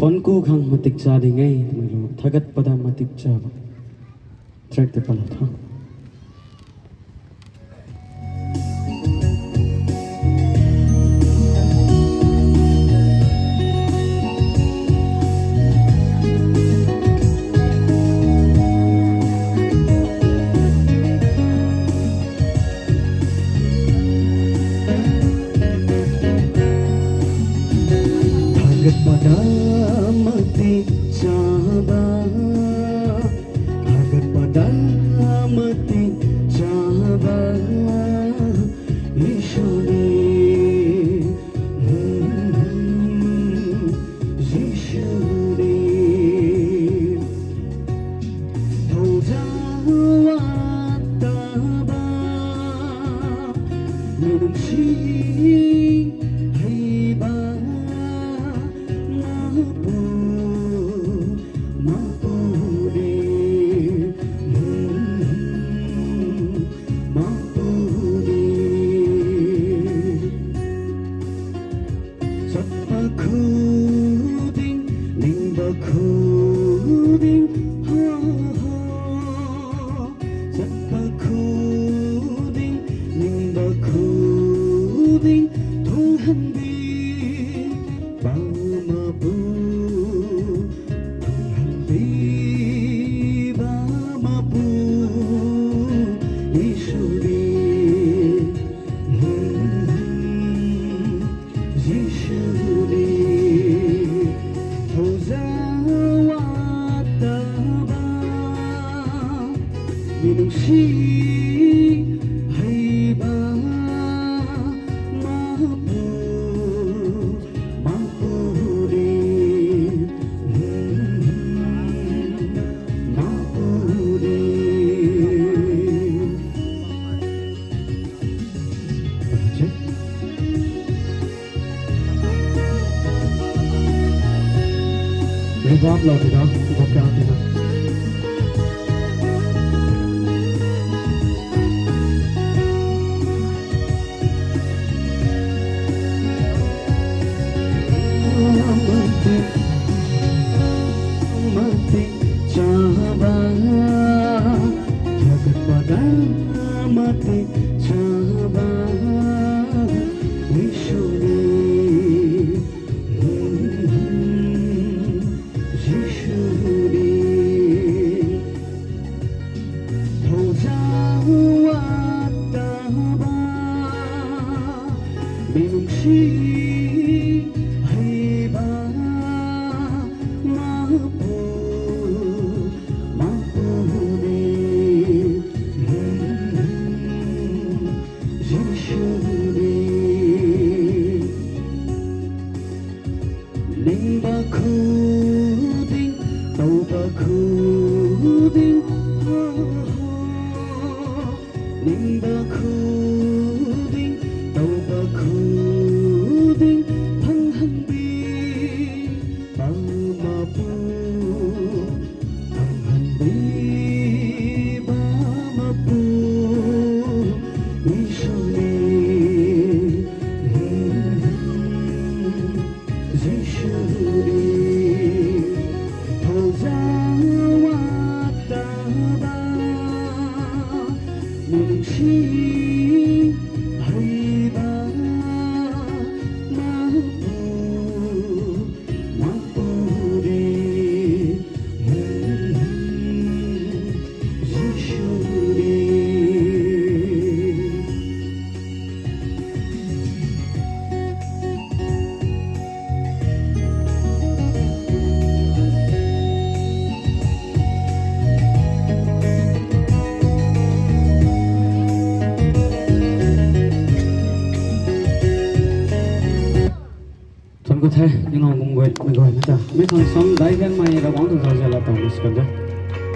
Ponku khang matik cha di ngay tamilo thagat pada matik cha ba track te pala tha thagat pada matik cha ba thagat pada matik cha ba ishore ishore thoja wa ta ba minung chi hai ba Khuding, nimba khuding, ha ha. Sappa khuding, nimba khuding, thong handi, ba ma bu, thong handi, ba ma bu, ishuri, ishuri. Minung si hai ba ma pu ri ma pu ri reverb lo thì đó vocal thì đó matik cha ba thagat pada matik cha ba ishore ishore thoja wa ta ba minung si nimba khuding, tauba khuding, ha ha. Nimba khuding, tauba khuding, thang handi, ba ma pu, thang handi, ba ma pu, ishore. Minung si hai ba ma pu ri ishore có thể nhưng mà cũng quên mình gọi nó ta mấy con sống đấy cái mày đã bóng từ giờ là tổng được